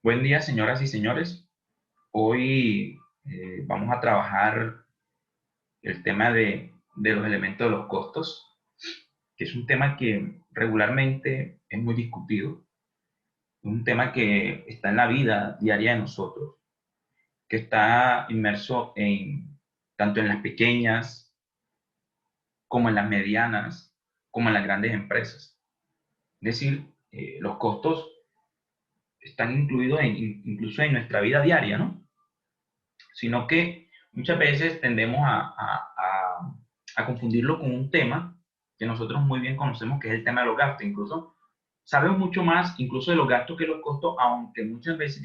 Buen día, señoras y señores. Hoy vamos a trabajar el tema de los elementos de los costos, que es un tema que regularmente es muy discutido, un tema que está en la vida diaria de nosotros, que está inmerso tanto en las pequeñas como en las medianas, como en las grandes empresas. Es decir, los costos están incluidos incluso en nuestra vida diaria, ¿no? Sino que muchas veces tendemos a confundirlo con un tema que nosotros muy bien conocemos, que es el tema de los gastos. Incluso sabemos mucho más incluso de los gastos que los costos, aunque muchas veces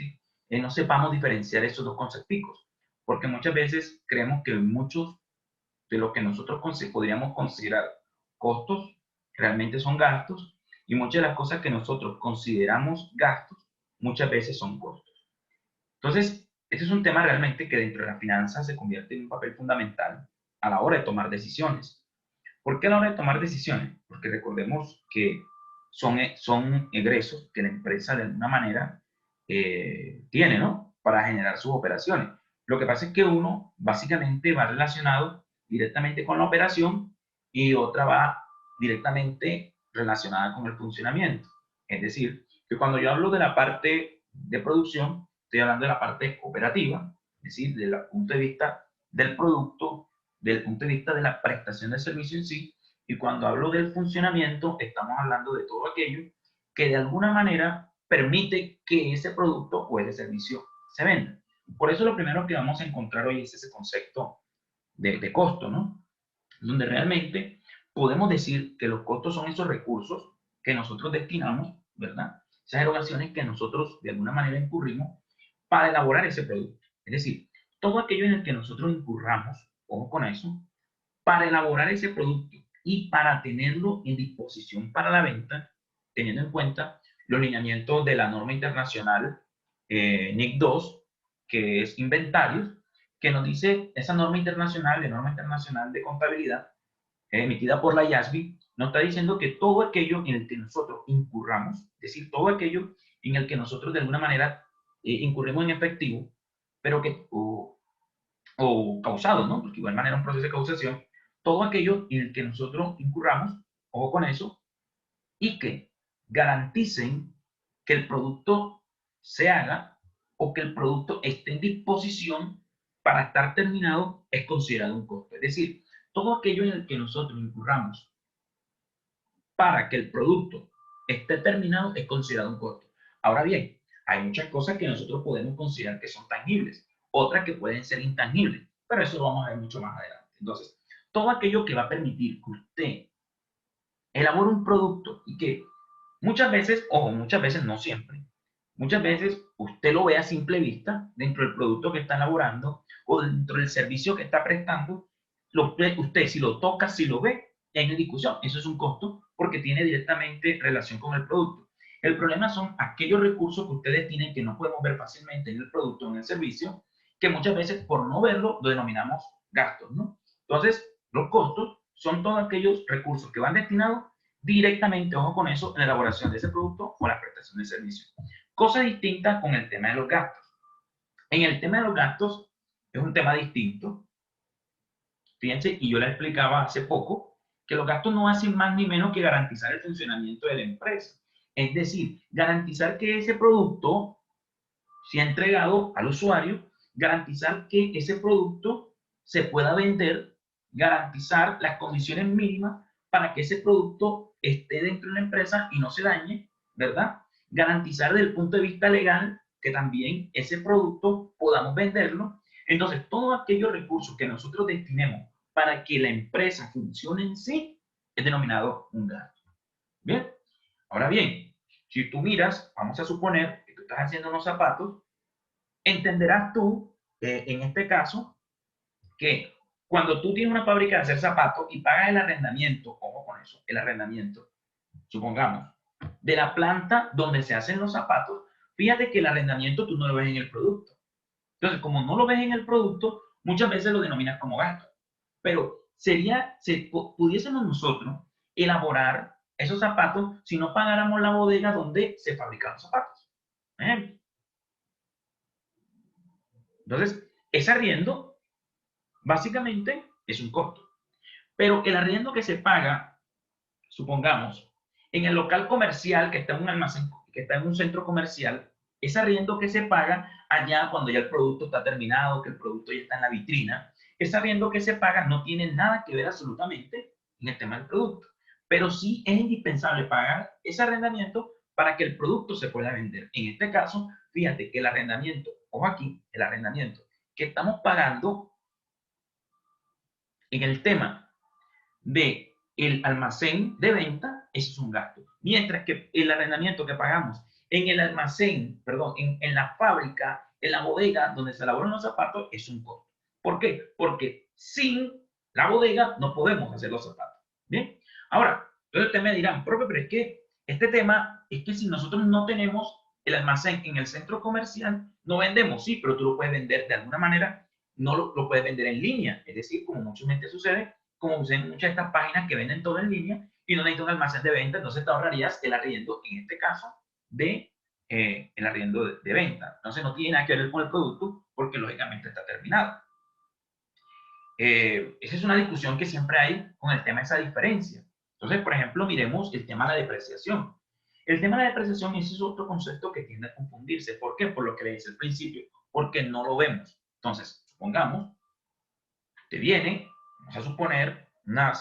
no sepamos diferenciar esos dos conceptos, porque muchas veces creemos que muchos de lo que nosotros podríamos considerar costos realmente son gastos, y muchas de las cosas que nosotros consideramos gastos muchas veces son costos. Entonces, ese es un tema realmente que dentro de la finanza se convierte en un papel fundamental a la hora de tomar decisiones. ¿Por qué a la hora de tomar decisiones? Porque recordemos que son egresos que la empresa de alguna manera tiene, ¿no? Para generar sus operaciones. Lo que pasa es que uno básicamente va relacionado directamente con la operación y otra va directamente relacionada con el funcionamiento. Es decir, que cuando yo hablo de la parte de producción, estoy hablando de la parte operativa, es decir, desde el punto de vista del producto, desde el punto de vista de la prestación del servicio en sí, y cuando hablo del funcionamiento, estamos hablando de todo aquello que de alguna manera permite que ese producto o ese servicio se venda. Por eso lo primero que vamos a encontrar hoy es ese concepto de costo, ¿no? Donde realmente podemos decir que los costos son esos recursos que nosotros destinamos, ¿verdad? Esas erogaciones que nosotros de alguna manera incurrimos para elaborar ese producto. Es decir, todo aquello en el que nosotros incurramos, ojo con eso, para elaborar ese producto y para tenerlo en disposición para la venta, teniendo en cuenta los lineamientos de la norma internacional NIC 2, que es inventarios, que nos dice esa norma internacional, la norma internacional de contabilidad, emitida por la IASB, nos está diciendo que todo aquello en el que nosotros incurramos, es decir, todo aquello en el que nosotros de alguna manera incurrimos en efectivo, pero que, o causado, ¿no? Porque de igual manera un proceso de causación, todo aquello en el que nosotros incurramos, ojo con eso, y que garanticen que el producto se haga o que el producto esté en disposición para estar terminado es considerado un costo. Es decir, todo aquello en el que nosotros incurramos para que el producto esté terminado es considerado un costo. Ahora bien, hay muchas cosas que nosotros podemos considerar que son tangibles, otras que pueden ser intangibles, pero eso lo vamos a ver mucho más adelante. Entonces, todo aquello que va a permitir que usted elabore un producto y que muchas veces, ojo, muchas veces no siempre, muchas veces usted lo ve a simple vista dentro del producto que está elaborando o dentro del servicio que está prestando, usted si lo toca, si lo ve, hay una discusión, eso es un costo porque tiene directamente relación con el producto. El problema son aquellos recursos que ustedes tienen que no podemos ver fácilmente en el producto o en el servicio, que muchas veces por no verlo lo denominamos gastos, ¿no? Entonces, los costos son todos aquellos recursos que van destinados directamente, ojo con eso, en la elaboración de ese producto o la prestación de servicio. Cosa distinta con el tema de los gastos. En el tema de los gastos es un tema distinto. Fíjense, y yo les explicaba hace poco que los gastos no hacen más ni menos que garantizar el funcionamiento de la empresa. Es decir, garantizar que ese producto sea entregado al usuario, garantizar que ese producto se pueda vender, garantizar las condiciones mínimas para que ese producto esté dentro de la empresa y no se dañe, ¿verdad? Garantizar desde el punto de vista legal que también ese producto podamos venderlo. Entonces, todos aquellos recursos que nosotros destinemos para que la empresa funcione en sí es denominado un gasto. Bien, ahora bien, si tú miras, vamos a suponer que tú estás haciendo unos zapatos, entenderás tú, en este caso, que cuando tú tienes una fábrica de hacer zapatos y pagas el arrendamiento, ojo con eso, el arrendamiento, supongamos, de la planta donde se hacen los zapatos, fíjate que el arrendamiento tú no lo ves en el producto. Entonces, como no lo ves en el producto, muchas veces lo denominas como gasto. Pero pudiésemos nosotros elaborar esos zapatos si no pagáramos la bodega donde se fabrican los zapatos. ¿Eh? Entonces, ese arriendo básicamente es un costo. Pero el arriendo que se paga, supongamos, en el local comercial que está en un almacén, que está en un centro comercial, ese arriendo que se paga allá cuando ya el producto está terminado, que el producto ya está en la vitrina, ese arriendo que se paga no tiene nada que ver absolutamente en el tema del producto. Pero sí es indispensable pagar ese arrendamiento para que el producto se pueda vender. En este caso, fíjate que el arrendamiento, ojo aquí, el arrendamiento que estamos pagando en el tema de el almacén de venta, eso es un gasto. Mientras que el arrendamiento que pagamos en el almacén, perdón, en la fábrica, en la bodega donde se elaboran los zapatos, es un costo. ¿Por qué? Porque sin la bodega no podemos hacer los zapatos. Bien, ahora, entonces ustedes me dirán, profe, pero es que este tema es que si nosotros no tenemos el almacén en el centro comercial, no vendemos, sí, pero tú lo puedes vender de alguna manera, no lo puedes vender en línea, es decir, como muchamente sucede, como usen muchas de estas páginas que venden todo en línea y no necesitan un almacén de venta, entonces te ahorrarías el arriendo, en este caso, de el arriendo de venta. Entonces no tiene nada que ver con el producto porque lógicamente está terminado. Esa es una discusión que siempre hay con el tema de esa diferencia. Entonces, por ejemplo, miremos el tema de la depreciación. El tema de la depreciación, ese es otro concepto que tiende a confundirse. ¿Por qué? Por lo que le dice al principio, porque no lo vemos. Entonces, supongamos, te viene, vamos a suponer, una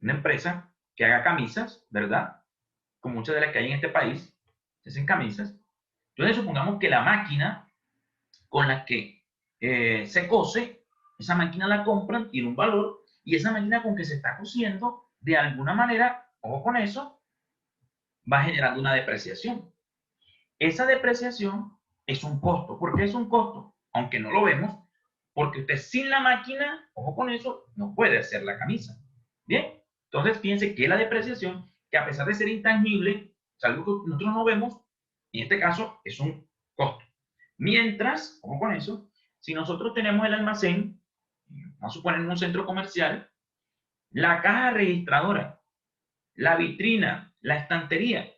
empresa que haga camisas, ¿verdad? Como muchas de las que hay en este país, se hacen camisas. Entonces, supongamos que la máquina con la que se cose, esa máquina la compran, tiene un valor, y esa máquina con que se está cosiendo, de alguna manera, ojo con eso, va generando una depreciación. Esa depreciación es un costo. ¿Por qué es un costo? Aunque no lo vemos, porque usted sin la máquina, ojo con eso, no puede hacer la camisa. Bien, entonces fíjense que la depreciación, que a pesar de ser intangible, es algo que nosotros no vemos, en este caso es un costo. Mientras, ojo con eso, si nosotros tenemos el almacén, vamos a suponer en un centro comercial, la caja registradora, la vitrina, la estantería,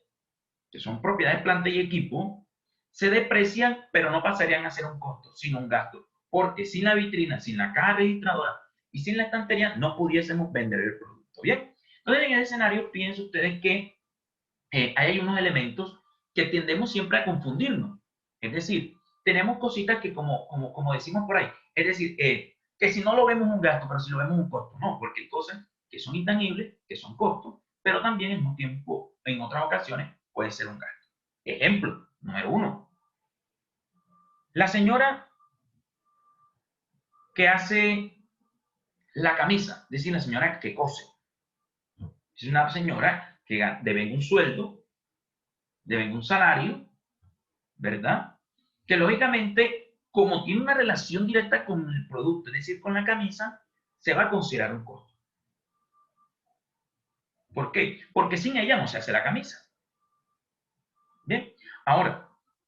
que son propiedades, planta y equipo, se deprecian, pero no pasarían a ser un costo, sino un gasto. Porque sin la vitrina, sin la caja registradora y sin la estantería, no pudiésemos vender el producto. Bien, entonces en ese escenario, fíjense ustedes que hay unos elementos que tendemos siempre a confundirnos. Es decir, tenemos cositas que como decimos por ahí, es decir, que si no lo vemos un gasto, pero si lo vemos un costo, no, porque hay cosas que son intangibles, que son costos, pero también en un tiempo, en otras ocasiones, puede ser un gasto. Ejemplo, número uno, la señora que hace la camisa, es decir, la señora que cose, es una señora que debe un sueldo, debe un salario, ¿verdad? Que lógicamente, como tiene una relación directa con el producto, es decir, con la camisa, se va a considerar un costo. ¿Por qué? Porque sin ella no se hace la camisa. Bien, ahora,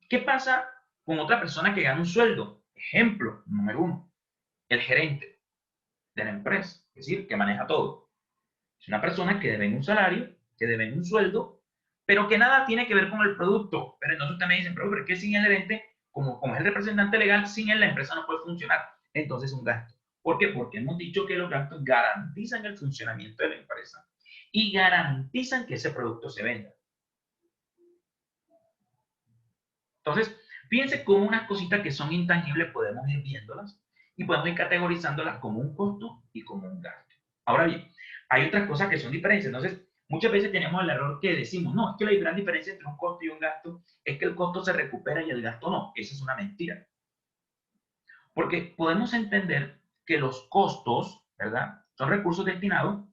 ¿qué pasa con otra persona que gana un sueldo? Ejemplo, número uno, el gerente de la empresa, es decir, que maneja todo. Es una persona que debe un salario, que debe un sueldo, pero que nada tiene que ver con el producto. Pero entonces usted me dice, pero es que sin el gerente, como es el representante legal, sin él la empresa no puede funcionar. Entonces es un gasto. ¿Por qué? Porque hemos dicho que los gastos garantizan el funcionamiento de la empresa y garantizan que ese producto se venda. Entonces, fíjense cómo unas cositas que son intangibles podemos ir viéndolas y podemos ir categorizándolas como un costo y como un gasto. Ahora bien, hay otras cosas que son diferentes. Entonces, muchas veces tenemos el error que decimos, no, es que la gran diferencia entre un costo y un gasto es que el costo se recupera y el gasto no. Esa es una mentira. Porque podemos entender que los costos, ¿verdad? Son recursos destinados,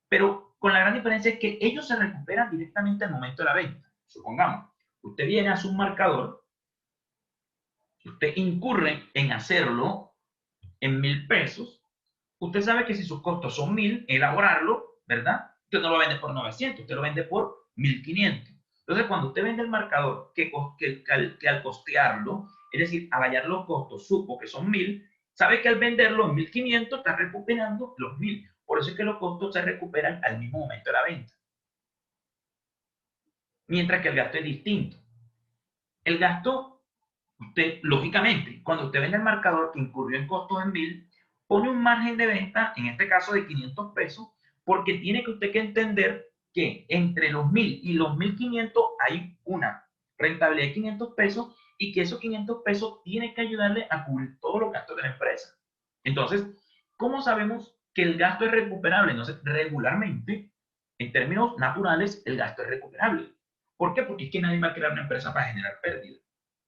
pero con la gran diferencia es que ellos se recuperan directamente al momento de la venta. Supongamos, usted viene a su marcador, usted incurre en hacerlo en 1.000 pesos, usted sabe que si sus costos son 1.000, elaborarlo, ¿verdad? Usted no lo vende por 900, usted lo vende por 1.500. Entonces, cuando usted vende el marcador, que al costearlo, es decir, al hallar los costos, supo que son 1.000, sabe que al venderlo en 1.500 está recuperando los 1.000. Por eso es que los costos se recuperan al mismo momento de la venta. Mientras que el gasto es distinto. El gasto Usted, lógicamente, cuando usted vende el marcador que incurrió en costos en 1000, pone un margen de venta, en este caso de 500 pesos, porque tiene que usted que entender que entre los 1000 y los 1500 hay una rentabilidad de 500 pesos y que esos 500 pesos tiene que ayudarle a cubrir todos los gastos de la empresa. Entonces, ¿cómo sabemos que el gasto es recuperable? Entonces, regularmente, en términos naturales, el gasto es recuperable. ¿Por qué? Porque es que nadie va a crear una empresa para generar pérdidas.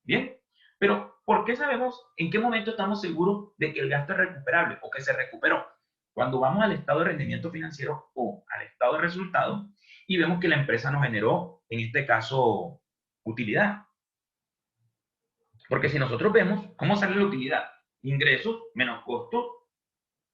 Bien, pero ¿por qué sabemos en qué momento estamos seguros de que el gasto es recuperable o que se recuperó? Cuando vamos al estado de rendimiento financiero o al estado de resultado y vemos que la empresa nos generó, en este caso, utilidad. Porque si nosotros vemos cómo sale la utilidad, ingresos menos costos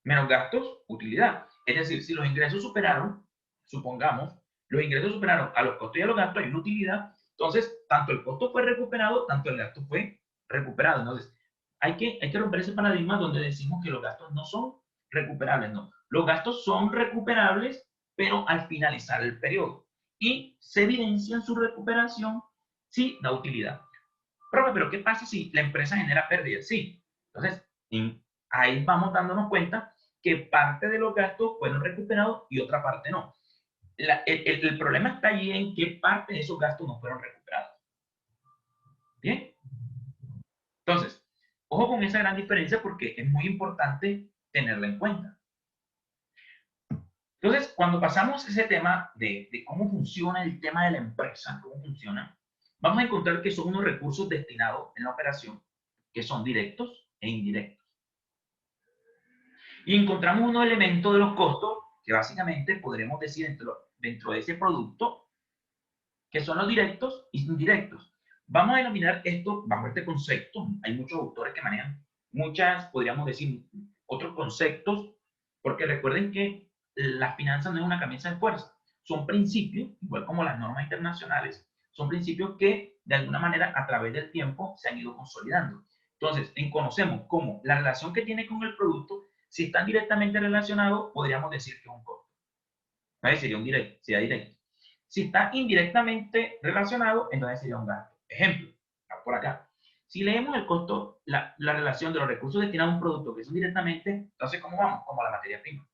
menos gastos, utilidad. Es decir, si los ingresos superaron, supongamos, los ingresos superaron a los costos y a los gastos, hay una utilidad, entonces tanto el costo fue recuperado, tanto el gasto fue recuperado. Entonces, hay que romper ese paradigma donde decimos que los gastos no son recuperables, no. Los gastos son recuperables, pero al finalizar el periodo. Y se evidencia en su recuperación si da utilidad. Pero ¿qué pasa si la empresa genera pérdidas? Sí. Entonces, ahí vamos dándonos cuenta que parte de los gastos fueron recuperados y otra parte no. El problema está allí en qué parte de esos gastos no fueron recuperados. ¿Bien? Entonces, ojo con esa gran diferencia porque es muy importante tenerla en cuenta. Entonces, cuando pasamos ese tema de cómo funciona el tema de la empresa, cómo funciona, vamos a encontrar que son unos recursos destinados en la operación que son directos e indirectos. Y encontramos unos elementos de los costos que básicamente podremos decir dentro de ese producto que son los directos y indirectos. Vamos a denominar esto bajo este concepto. Hay muchos autores que manejan muchas, podríamos decir, otros conceptos, porque recuerden que las finanzas no es una camisa de fuerza, son principios, igual como las normas internacionales, son principios que de alguna manera a través del tiempo se han ido consolidando. Entonces, conocemos cómo la relación que tiene con el producto, si están directamente relacionados, podríamos decir que es un costo. ¿Vale? Sería un directo, sería directo. Si está indirectamente relacionado, entonces sería un gasto. Ejemplo, por acá. Si leemos el costo, la relación de los recursos destinados a un producto que son directamente, entonces ¿cómo vamos? Como la materia prima.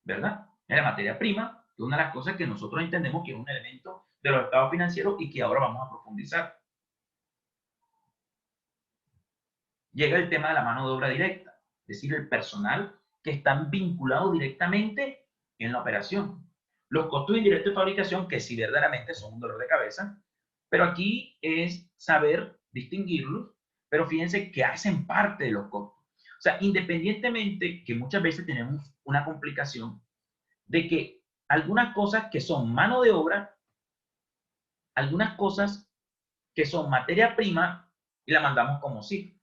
¿Verdad? La materia prima es una de las cosas que nosotros entendemos que es un elemento de los estados financieros y que ahora vamos a profundizar. Llega el tema de la mano de obra directa, es decir, el personal que están vinculados directamente en la operación. Los costos indirectos de fabricación, que sí verdaderamente son un dolor de cabeza, pero aquí es saber distinguirlos, pero fíjense que hacen parte de los costos. O sea, independientemente que muchas veces tenemos una complicación de que algunas cosas que son mano de obra, algunas cosas que son materia prima y la mandamos como sí.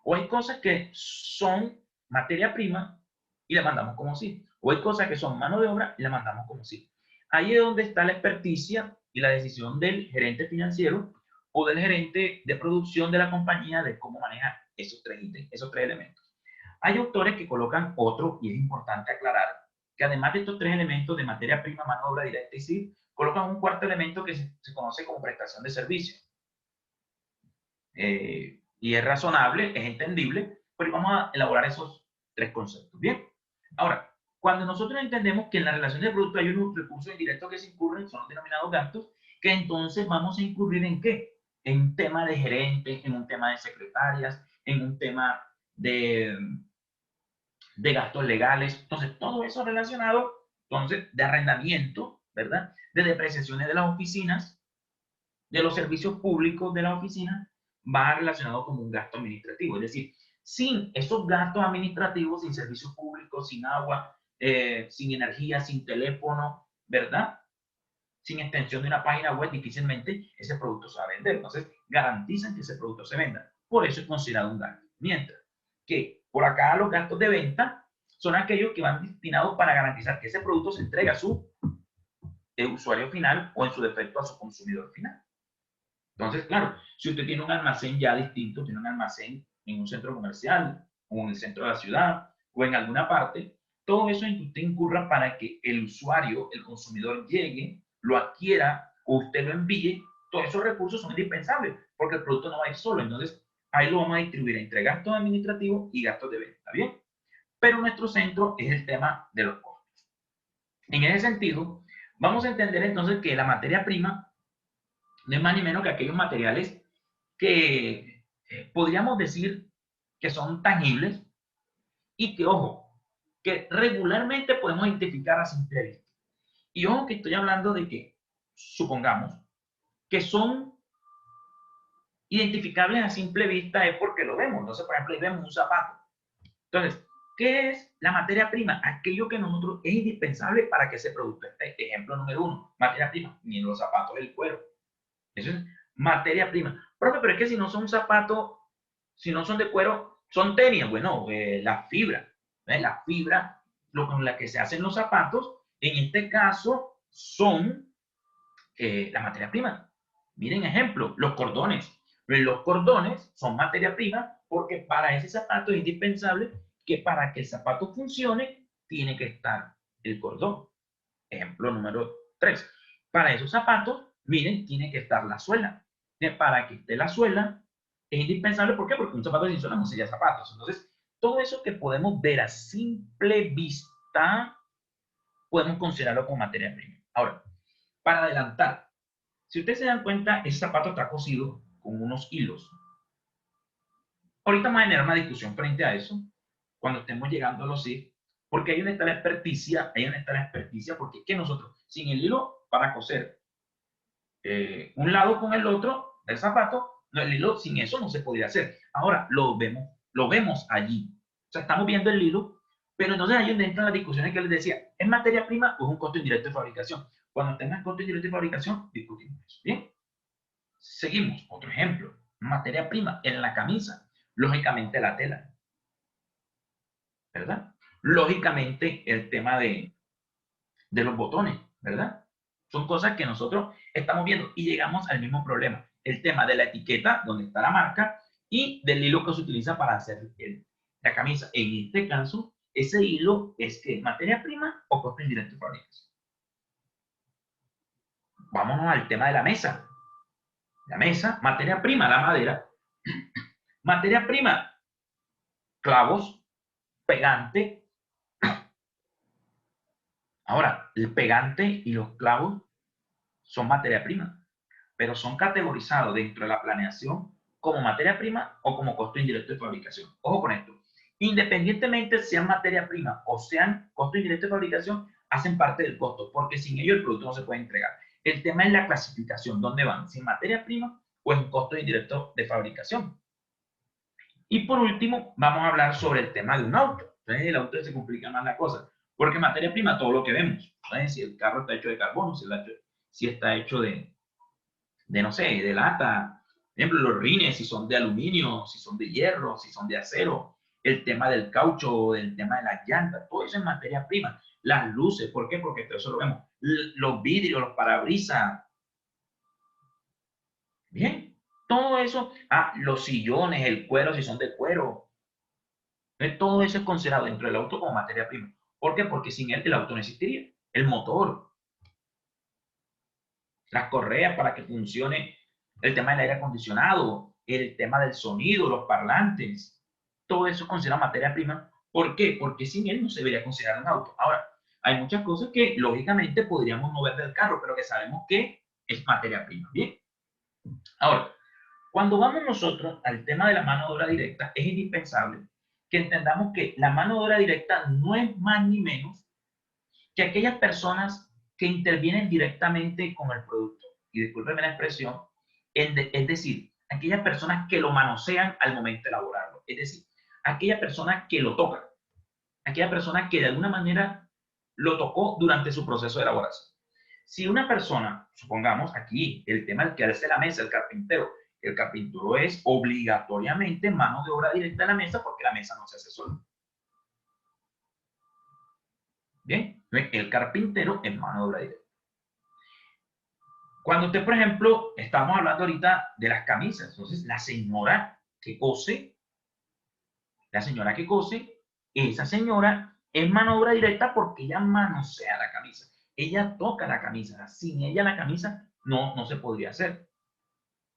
O hay cosas que son materia prima y la mandamos como sí. O hay cosas que son mano de obra y la mandamos como sí. Ahí es donde está la experticia y la decisión del gerente financiero o del gerente de producción de la compañía de cómo maneja esos tres elementos. Hay autores que colocan otro, y es importante aclarar, que además de estos tres elementos de materia prima, mano de obra directa y sí, colocan un cuarto elemento que se conoce como prestación de servicio. Y es razonable, es entendible, pero vamos a elaborar esos tres conceptos. Bien, ahora, cuando nosotros entendemos que en la relación de producto hay unos recursos indirectos que se incurren, son los denominados gastos, que entonces vamos a incurrir en qué? En un tema de gerentes, en un tema de secretarias, en un tema de gastos legales, entonces todo eso relacionado, entonces, de arrendamiento, ¿verdad? De depreciaciones de las oficinas, de los servicios públicos de la oficina, va relacionado como un gasto administrativo. Es decir, sin esos gastos administrativos, sin servicios públicos, sin agua, sin energía, sin teléfono, ¿verdad? Sin extensión de una página web, difícilmente ese producto se va a vender. Entonces, garantizan que ese producto se venda. Por eso es considerado un gasto. Mientras que por acá los gastos de venta son aquellos que van destinados para garantizar que ese producto se entrega a su usuario final o en su defecto a su consumidor final. Entonces, claro, si usted tiene un almacén ya distinto, tiene un almacén en un centro comercial o en el centro de la ciudad o en alguna parte, todo eso en que usted incurra para que el usuario, el consumidor llegue, lo adquiera o usted lo envíe, todos esos recursos son indispensables porque el producto no va a ir solo. Entonces, ahí lo vamos a distribuir entre gastos administrativos y gastos de venta, ¿bien? Pero nuestro centro es el tema de los costos. En ese sentido, vamos a entender entonces que la materia prima no es más ni menos que aquellos materiales que podríamos decir que son tangibles y que, ojo, que regularmente podemos identificar a simple vista. Y ojo que estoy hablando de que, supongamos, que son identificables a simple vista es porque lo vemos. Entonces, por ejemplo, ahí vemos un zapato. Entonces, ¿qué es la materia prima? Aquello que nosotros es indispensable para que ese producto esté. Ejemplo número uno, materia prima, ni los zapatos, el cuero. Eso es materia prima. Profe, pero es que si no son zapatos, si no son de cuero, son tenis. Bueno, la fibra, la fibra con la que se hacen los zapatos, en este caso, son la materia prima. Miren ejemplo, los cordones. Los cordones son materia prima porque para ese zapato es indispensable que para que el zapato funcione, tiene que estar el cordón. Ejemplo número 3. Para esos zapatos, miren, tiene que estar la suela. Para que esté la suela, es indispensable. ¿Por qué? Porque un zapato sin suela no sería zapatos. Entonces, todo eso que podemos ver a simple vista, podemos considerarlo como materia prima. Ahora, para adelantar, si ustedes se dan cuenta, ese zapato está cosido con unos hilos. Ahorita vamos a generar una discusión frente a eso, cuando estemos llegando a los CIF, porque ahí donde está la experticia, porque es que nosotros, sin el hilo para coser un lado con el otro del zapato, no, el hilo sin eso no se podría hacer. Ahora lo vemos allí. O sea, estamos viendo el hilo, pero entonces ahí donde entran las discusiones que les decía, ¿es materia prima o es un costo indirecto de fabricación? Cuando tengas costo indirecto de fabricación, discutimos eso. Bien. Seguimos, otro ejemplo, materia prima en la camisa, lógicamente la tela, ¿verdad? Lógicamente el tema de los botones, ¿verdad? Son cosas que nosotros estamos viendo y llegamos al mismo problema, el tema de la etiqueta, donde está la marca, y del hilo que se utiliza para hacer la camisa. En este caso, ese hilo es que materia prima o costo indirecto de fabricación. Vámonos al tema de la mesa. La mesa, materia prima, la madera. Materia prima, clavos, pegante. Ahora, el pegante y los clavos son materia prima, pero son categorizados dentro de la planeación como materia prima o como costo indirecto de fabricación. Ojo con esto. Independientemente sean materia prima o sean costo indirecto de fabricación, hacen parte del costo, porque sin ello el producto no se puede entregar. El tema es la clasificación, ¿dónde van? ¿Si en materia prima o en costo indirecto de fabricación? Y por último, vamos a hablar sobre el tema de un auto. Entonces, el auto se complica más la cosa, porque materia prima, todo lo que vemos. Entonces, si el carro está hecho de carbono, si está hecho de, no sé, de lata. Por ejemplo, los rines, si son de aluminio, si son de hierro, si son de acero. El tema del caucho, el tema de las llantas, todo eso es materia prima. Las luces, ¿por qué? Porque todo eso lo vemos. Los vidrios, los parabrisas. Bien, todo eso. Ah, los sillones, el cuero, si son de cuero. Todo eso es considerado dentro del auto como materia prima. ¿Por qué? Porque sin él el auto no existiría. El motor, las correas para que funcione el tema del aire acondicionado, el tema del sonido, los parlantes, todo eso es considerado materia prima. ¿Por qué? Porque sin él no se debería considerar un auto. Ahora, hay muchas cosas que lógicamente podríamos mover del carro, pero que sabemos que es materia prima. Bien. Ahora, cuando vamos nosotros al tema de la mano de obra directa, es indispensable que entendamos que la mano de obra directa no es más ni menos que aquellas personas que intervienen directamente con el producto. Y discúlpenme la expresión, es decir, aquellas personas que lo manosean al momento de elaborarlo. Es decir, aquellas personas que lo tocan, aquella persona que de alguna manera lo tocó durante su proceso de elaboración. Si una persona, supongamos aquí, el tema del que hace la mesa, el carpintero es obligatoriamente mano de obra directa en la mesa porque la mesa no se hace solo. Bien, el carpintero es mano de obra directa. Cuando usted, por ejemplo, estamos hablando ahorita de las camisas, entonces la señora que cose, esa señora es mano de obra directa porque ella manosea la camisa, ella toca la camisa, sin ella la camisa no se podría hacer.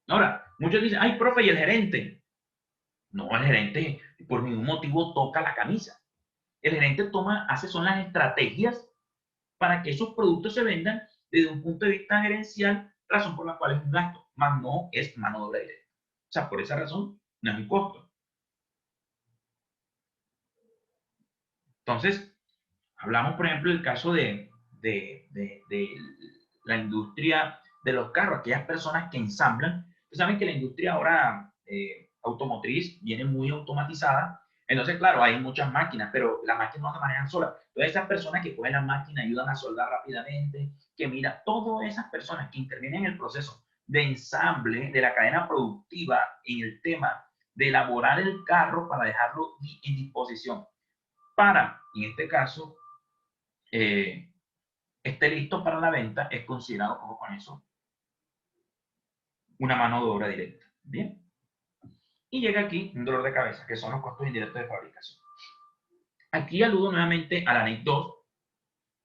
Ahora, muchos dicen, ay, profe, ¿y el gerente? No, el gerente por ningún motivo toca la camisa. El gerente son las estrategias para que esos productos se vendan desde un punto de vista gerencial, razón por la cual es un gasto, más no es mano de obra directa. O sea, por esa razón no es un costo. Entonces, hablamos, por ejemplo, del caso de la industria de los carros, aquellas personas que ensamblan. Ustedes saben que la industria ahora automotriz viene muy automatizada. Entonces, claro, hay muchas máquinas, pero las máquinas no se manejan solas. Todas esas personas que cogen la máquina ayudan a soldar rápidamente, que mira, todas esas personas que intervienen en el proceso de ensamble de la cadena productiva en el tema de elaborar el carro para dejarlo en disposición para, en este caso, eh, esté listo para la venta, es considerado, ojo con eso, una mano de obra directa. Bien. Y llega aquí un dolor de cabeza, que son los costos indirectos de fabricación. Aquí aludo nuevamente a la NIC 2,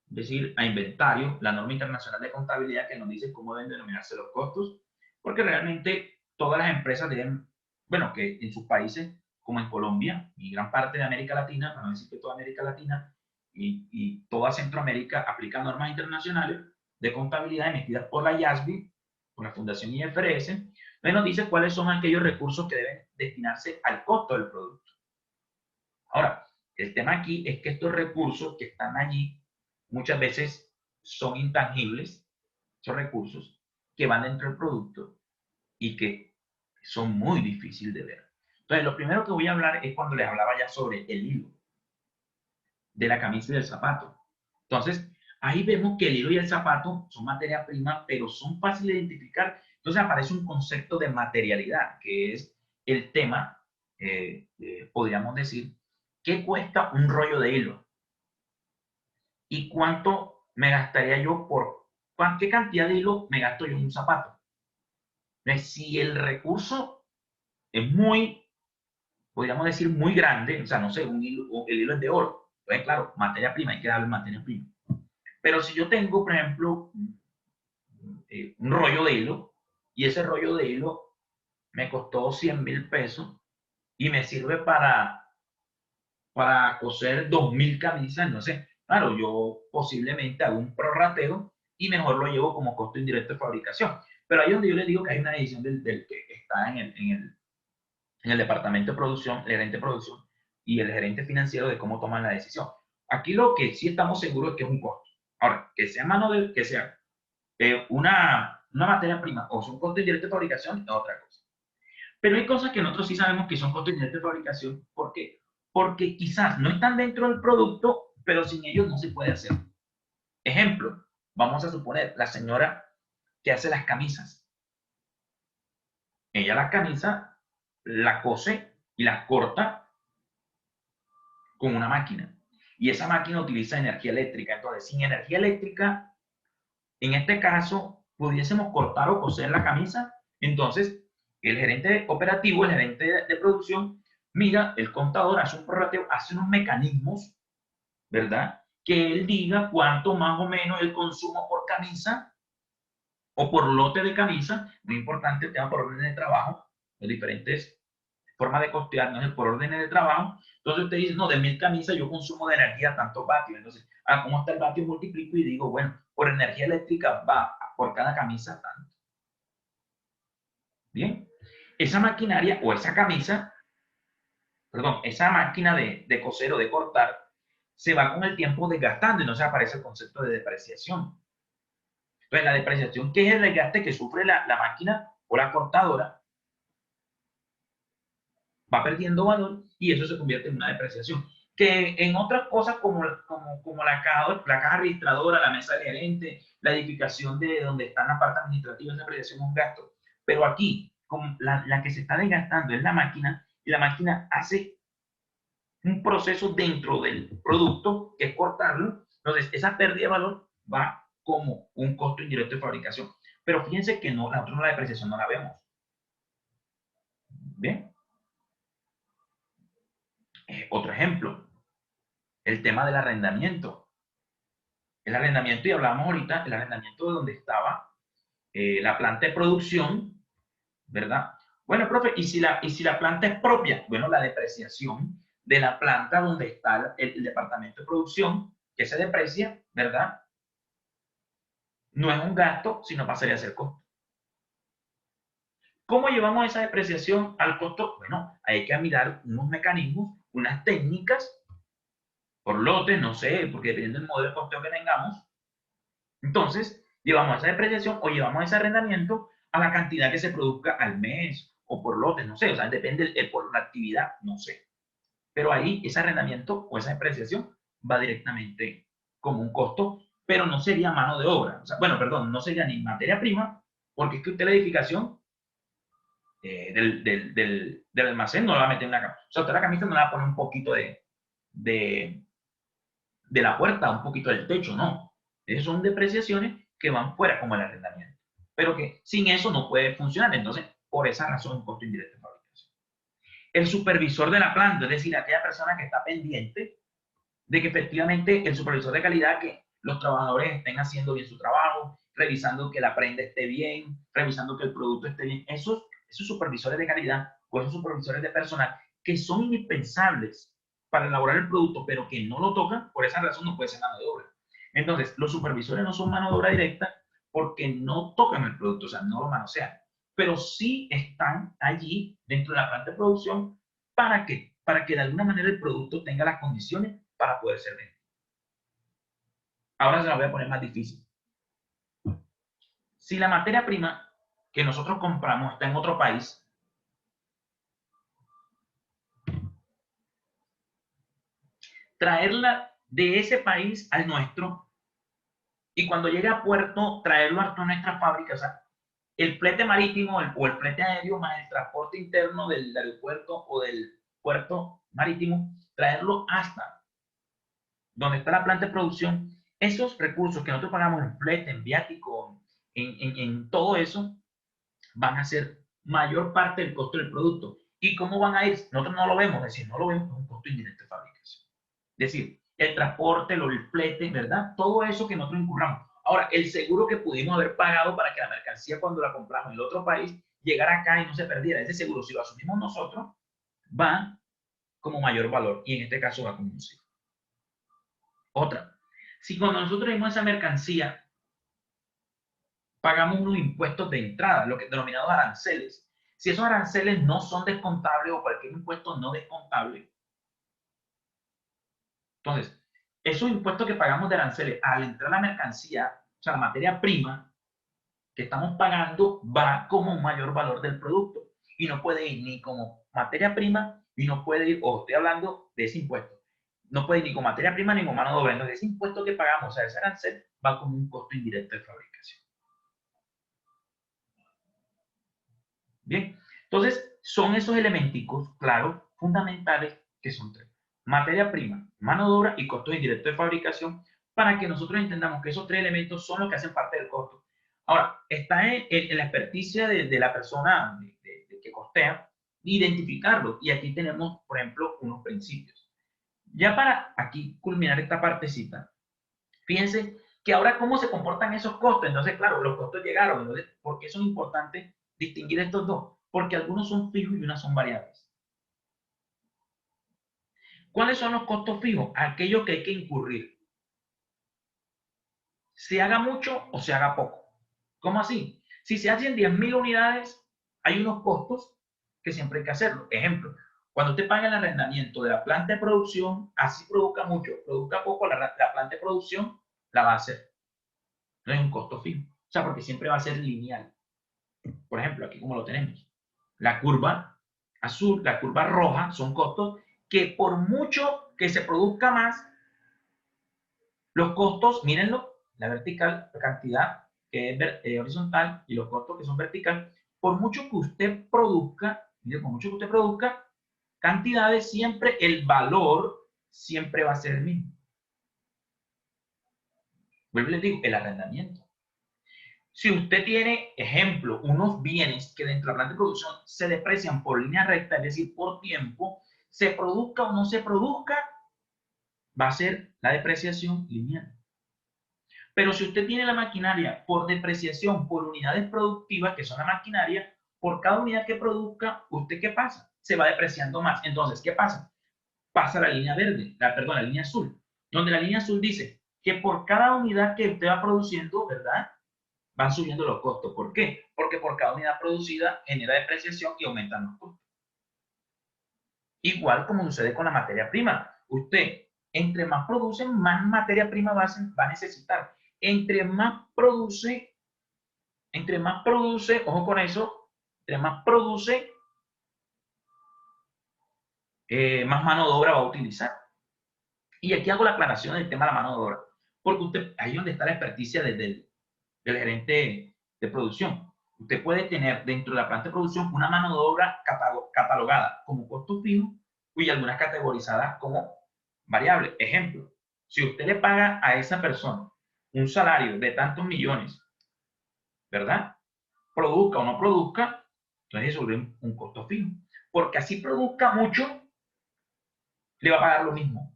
es decir, a inventario, la norma internacional de contabilidad que nos dice cómo deben denominarse los costos, porque realmente todas las empresas deben, bueno, que en sus países, como en Colombia y gran parte de América Latina, para no decir que toda América Latina y toda Centroamérica aplican normas internacionales de contabilidad emitidas por la IASB, por la Fundación IFRS, entonces nos dice cuáles son aquellos recursos que deben destinarse al costo del producto. Ahora, el tema aquí es que estos recursos que están allí muchas veces son intangibles, son recursos que van dentro del producto y que son muy difíciles de ver. Entonces, lo primero que voy a hablar es cuando les hablaba ya sobre el hilo de la camisa y del zapato. Entonces, ahí vemos que el hilo y el zapato son materia prima, pero son fáciles de identificar. Entonces aparece un concepto de materialidad, que es el tema, podríamos decir, ¿qué cuesta un rollo de hilo? ¿Y cuánto me gastaría yo qué cantidad de hilo me gasto yo en un zapato? Si el recurso es muy, podríamos decir, muy grande, o sea, no sé, el hilo es de oro, pues claro, materia prima, hay que darle materia prima. Pero si yo tengo, por ejemplo, un rollo de hilo y ese rollo de hilo me costó 100.000 pesos y me sirve para coser 2.000 camisas, no sé, claro, yo posiblemente hago un prorrateo y mejor lo llevo como costo indirecto de fabricación. Pero ahí es donde yo les digo que hay una decisión del que está en el departamento de producción, el gerente de producción y el gerente financiero de cómo toman la decisión. Aquí lo que sí estamos seguros es que es un costo. Ahora, que sea que sea una materia prima o son costos indirectos de fabricación es otra cosa. Pero hay cosas que nosotros sí sabemos que son costos indirectos de fabricación. ¿Por qué? Porque quizás no están dentro del producto, pero sin ellos no se puede hacer. Ejemplo, vamos a suponer la señora que hace las camisas. Ella la camisa la cose y la corta con una máquina. Y esa máquina utiliza energía eléctrica. Entonces, sin energía eléctrica, en este caso, pudiésemos cortar o coser la camisa. Entonces, el gerente operativo, el gerente de producción, mira, el contador hace un prorrateo, hace unos mecanismos, ¿verdad? Que él diga cuánto más o menos el consumo por camisa o por lote de camisa, muy importante el tema por orden de trabajo, los diferentes formas de costear, no es por órdenes de trabajo. Entonces usted dice, no, de 1.000 camisas yo consumo de energía tantos vatios. Entonces, ¿cómo está el vatio? Multiplico y digo, bueno, por energía eléctrica va por cada camisa tanto. Bien, esa maquinaria o esa camisa, perdón, esa máquina de coser o de cortar, se va con el tiempo desgastando y no se aparece el concepto de depreciación. Entonces, la depreciación, que es el desgaste que sufre la máquina o la cortadora, va perdiendo valor y eso se convierte en una depreciación. Que en otras cosas como la caja registradora, la mesa de gerente, la edificación de donde están la parte administrativa, esa depreciación es un gasto. Pero aquí, como la que se está desgastando es la máquina y la máquina hace un proceso dentro del producto que es cortarlo. Entonces, esa pérdida de valor va como un costo indirecto de fabricación. Pero fíjense que no, nosotros la depreciación no la vemos. ¿Bien? Otro ejemplo, el tema del arrendamiento. El arrendamiento, y hablamos ahorita, el arrendamiento de donde estaba la planta de producción ¿verdad? Bueno, profe, ¿y si la planta es propia? Bueno, la depreciación de la planta donde está el departamento de producción, que se deprecia, ¿verdad? No es un gasto, sino pasaría a ser costo. ¿Cómo llevamos esa depreciación al costo? Bueno, hay que mirar unos mecanismos, unas técnicas, por lotes, no sé, porque dependiendo del modelo de costeo que tengamos. Entonces, llevamos esa depreciación o llevamos ese arrendamiento a la cantidad que se produzca al mes o por lotes, no sé, o sea, depende por la actividad, no sé. Pero ahí ese arrendamiento o esa depreciación va directamente como un costo, pero no sería mano de obra. O sea, bueno, perdón, no sería ni materia prima, porque es que usted la edificación del almacén no la va a meter en la camisa. O sea, usted la camisa no la va a poner un poquito de, de la puerta, un poquito del techo, no. Esas son depreciaciones que van fuera como el arrendamiento. Pero que sin eso no puede funcionar. Entonces, por esa razón, un costo indirecto de fabricación. El supervisor de la planta, es decir, aquella persona que está pendiente de que efectivamente el supervisor de calidad, que los trabajadores estén haciendo bien su trabajo, revisando que la prenda esté bien, revisando que el producto esté bien. Esos supervisores de calidad o esos supervisores de personal que son indispensables para elaborar el producto, pero que no lo tocan, por esa razón no puede ser mano de obra. Entonces, los supervisores no son mano de obra directa porque no tocan el producto, o sea, no lo manosean, pero sí están allí dentro de la planta de producción. ¿Para qué? Para que de alguna manera el producto tenga las condiciones para poder ser vendido. Ahora se la voy a poner más difícil. Si la materia prima que nosotros compramos está en otro país, traerla de ese país al nuestro y cuando llegue a puerto, traerlo hasta nuestra fábrica, o sea, el flete marítimo o el flete aéreo más el transporte interno del aeropuerto o del puerto marítimo, traerlo hasta donde está la planta de producción, esos recursos que nosotros pagamos en flete, en viático, en todo eso, van a ser mayor parte del costo del producto. ¿Y cómo van a ir? Nosotros no lo vemos, es decir, no lo vemos como un costo indirecto de fabricación. Es decir, el transporte, el flete, ¿verdad? Todo eso que nosotros incurramos. Ahora, el seguro que pudimos haber pagado para que la mercancía cuando la compramos en el otro país llegara acá y no se perdiera, ese seguro, si lo asumimos nosotros, va como mayor valor y en este caso va como un seguro. Otra, si cuando nosotros vemos esa mercancía pagamos unos impuestos de entrada, lo que denominados aranceles. Si esos aranceles no son descontables o cualquier impuesto no descontable, entonces, esos impuestos que pagamos de aranceles al entrar la mercancía, o sea, la materia prima que estamos pagando, va como un mayor valor del producto. Y no puede ir ni como materia prima y no puede ir, o estoy hablando de ese impuesto, no puede ir ni con materia prima ni con mano de obra. Entonces, ese impuesto que pagamos, o sea, ese arancel, va como un costo indirecto de fabricación. Bien, entonces son esos elementicos, claro, fundamentales, que son tres. Materia prima, mano de obra y costos indirectos de fabricación, para que nosotros entendamos que esos tres elementos son los que hacen parte del costo. Ahora, está en la experticia de la persona que costea, identificarlo. Y aquí tenemos, por ejemplo, unos principios. Ya para aquí culminar esta partecita, fíjense que ahora cómo se comportan esos costos. Entonces, claro, los costos llegaron. Entonces, ¿por qué son importantes distinguir estos dos? Porque algunos son fijos y unas son variables. ¿Cuáles son los costos fijos? Aquellos que hay que incurrir. Se haga mucho o se haga poco. ¿Cómo así? Si se hacen 10.000 unidades, hay unos costos que siempre hay que hacerlo. Ejemplo, cuando usted paga el arrendamiento de la planta de producción, así produzca mucho, produzca poco, la planta de producción la va a hacer. No es un costo fijo. O sea, porque siempre va a ser lineal. Por ejemplo, aquí como lo tenemos. La curva azul, la curva roja son costos que por mucho que se produzca más, los costos, mírenlo, la vertical, la cantidad que es horizontal y los costos que son vertical, por mucho que usted produzca, miren, por mucho que usted produzca cantidades, siempre el valor siempre va a ser el mismo. Vuelvo y les digo, el arrendamiento. Si usted tiene, ejemplo, unos bienes que dentro de la planta de producción se deprecian por línea recta, es decir, por tiempo, se produzca o no se produzca, va a ser la depreciación lineal. Pero si usted tiene la maquinaria por depreciación por unidades productivas, que son la maquinaria, por cada unidad que produzca, ¿usted qué pasa? Se va depreciando más. Entonces, ¿qué pasa? Pasa la línea verde, perdón, la línea azul, donde la línea azul dice que por cada unidad que usted va produciendo, ¿verdad? Van subiendo los costos. ¿Por qué? Porque por cada unidad producida genera depreciación y aumentan los costos. Igual como sucede con la materia prima. Usted, entre más produce, más materia prima va a necesitar. Entre más produce, ojo con eso, entre más produce, más mano de obra va a utilizar. Y aquí hago la aclaración del tema de la mano de obra, porque usted, ahí es donde está la experticia del gerente de producción. Usted puede tener dentro de la planta de producción una mano de obra catalogada como costo fijo y algunas categorizadas como variable. Ejemplo, si usted le paga a esa persona un salario de tantos millones, ¿verdad? Produzca o no produzca, entonces eso es un costo fijo. Porque así produzca mucho, le va a pagar lo mismo.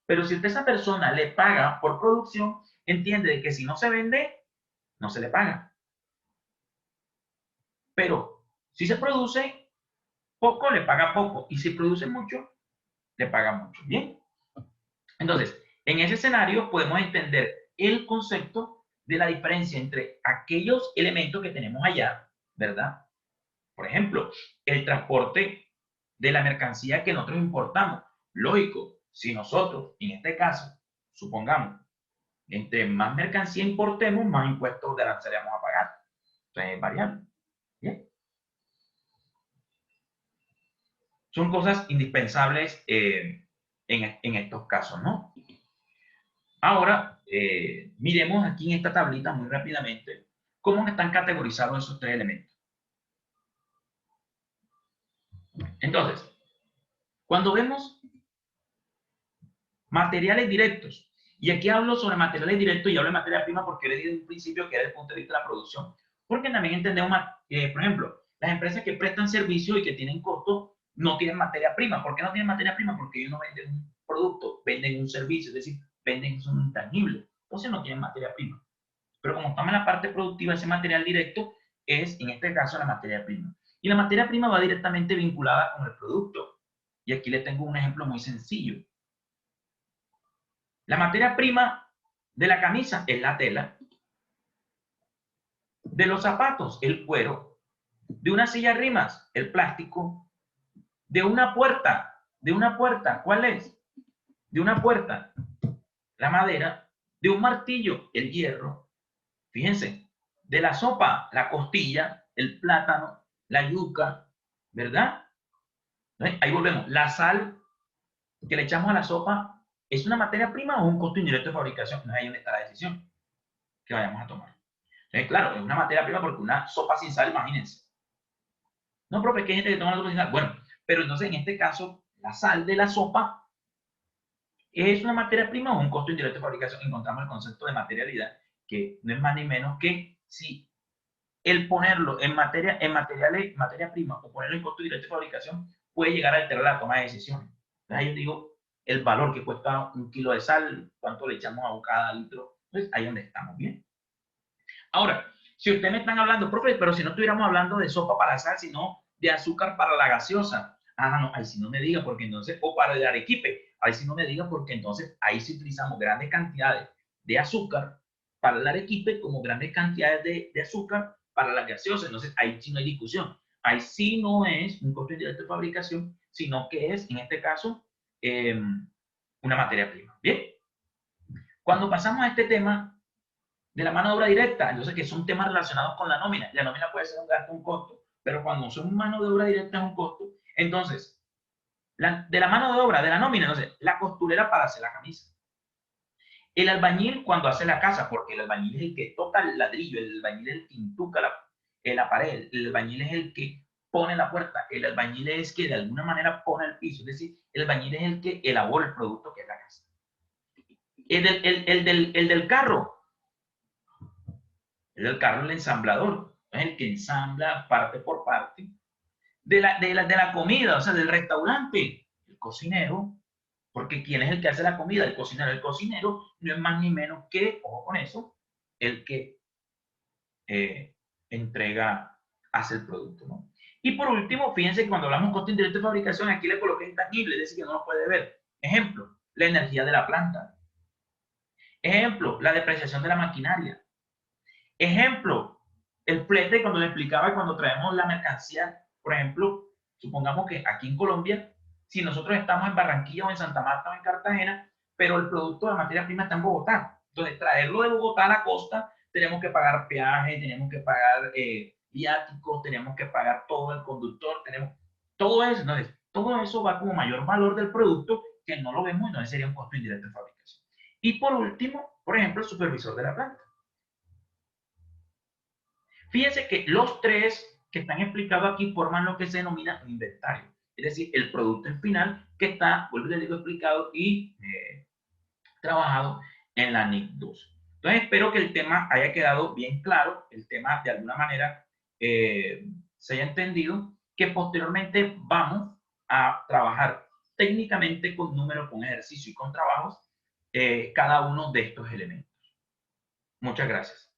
Pero si usted a esa persona le paga por producción, entiende que si no se vende, no se le paga. Pero si se produce poco, le paga poco. Y si produce mucho, le paga mucho. Bien. Entonces, en ese escenario podemos entender el concepto de la diferencia entre aquellos elementos que tenemos allá, ¿verdad? Por ejemplo, el transporte de la mercancía que nosotros importamos. Lógico, si nosotros, en este caso, supongamos, entre más mercancía importemos, más impuestos de arancel vamos a pagar. Entonces es variable. ¿Bien? Son cosas indispensables en estos casos, ¿no? Ahora, miremos aquí en esta tablita muy rápidamente cómo están categorizados esos tres elementos. Entonces, cuando vemos materiales directos, y aquí hablo sobre materiales directos y hablo de materia prima porque le dije en un principio que era el punto de vista de la producción, porque también entendemos, por ejemplo, las empresas que prestan servicios y que tienen costos no tienen materia prima. ¿Por qué no tienen materia prima? Porque ellos no venden un producto, venden un servicio, es decir, venden un intangible. Entonces no tienen materia prima. Pero como estamos en la parte productiva, ese material directo es, en este caso, la materia prima. Y la materia prima va directamente vinculada con el producto. Y aquí les tengo un ejemplo muy sencillo. La materia prima de la camisa es la tela, de los zapatos el cuero, de una silla rimas el plástico, de una puerta, ¿cuál es? De una puerta, la madera, de un martillo el hierro, fíjense, de la sopa la costilla, el plátano, la yuca, ¿verdad? Ahí volvemos, la sal que le echamos a la sopa, ¿es una materia prima o un costo indirecto de fabricación? No es ahí donde está la decisión que vayamos a tomar. Claro, es una materia prima porque una sopa sin sal, imagínense. No, profe, que hay gente que toma la sopa sin sal. Bueno, pero entonces en este caso, la sal de la sopa es una materia prima o un costo indirecto de fabricación. Encontramos el concepto de materialidad, que no es más ni menos que si el ponerlo en materia prima o ponerlo en costo directo de fabricación puede llegar a alterar la toma de decisiones. Entonces ahí yo digo el valor que cuesta un kilo de sal, cuánto le echamos a cada litro. Entonces ahí es donde estamos, ¿bien? Ahora, si ustedes me están hablando, profe, pero si no estuviéramos hablando de sopa para sal, sino de azúcar para la gaseosa. Ah, no, ahí sí no me diga porque entonces, o para el arequipe, ahí sí no me diga porque entonces ahí sí utilizamos grandes cantidades de azúcar para el arequipe como grandes cantidades de azúcar para la gaseosa. Entonces ahí sí no hay discusión. Ahí sí no es un costo indirecto de fabricación, sino que es, en este caso, una materia prima. Bien, cuando pasamos a este tema de la mano de obra directa, entonces que son temas relacionados con la nómina. La nómina puede ser un gasto, un costo, pero cuando son mano de obra directa es un costo. Entonces, de la mano de obra, de la nómina, entonces, la costurera para hacer la camisa. El albañil cuando hace la casa, porque el albañil es el que toca el ladrillo, el albañil es el que intuca la pared, el albañil es el que pone la puerta, el albañil es que de alguna manera pone el piso, es decir, el albañil es el que elabora el producto que es la casa. El del carro, el carro es el ensamblador, es el que ensambla parte por parte. De la comida, o sea, del restaurante, el cocinero, porque ¿quién es el que hace la comida? El cocinero. El cocinero no es más ni menos que, ojo con eso, el que entrega, hace el producto, ¿no? Y por último, fíjense que cuando hablamos de costo indirecto de fabricación, aquí le coloqué intangible, es decir, que no lo puede ver. Ejemplo, la energía de la planta. Ejemplo, la depreciación de la maquinaria. Ejemplo, el flete, cuando le explicaba cuando traemos la mercancía, por ejemplo, supongamos que aquí en Colombia, si nosotros estamos en Barranquilla o en Santa Marta o en Cartagena, pero el producto de la materia prima está en Bogotá. Entonces, traerlo de Bogotá a la costa, tenemos que pagar peaje, tenemos que pagar viáticos, tenemos que pagar todo el conductor, tenemos todo eso. Entonces, todo eso va como mayor valor del producto que no lo vemos y no sería un costo indirecto de fabricación. Y por último, por ejemplo, el supervisor de la planta. Fíjense que los tres que están explicados aquí forman lo que se denomina un inventario. Es decir, el producto en final que está, vuelvo y les digo, explicado y trabajado en la NIC 2. Entonces, espero que el tema haya quedado bien claro, el tema de alguna manera se haya entendido, que posteriormente vamos a trabajar técnicamente con números, con ejercicio y con trabajos cada uno de estos elementos. Muchas gracias.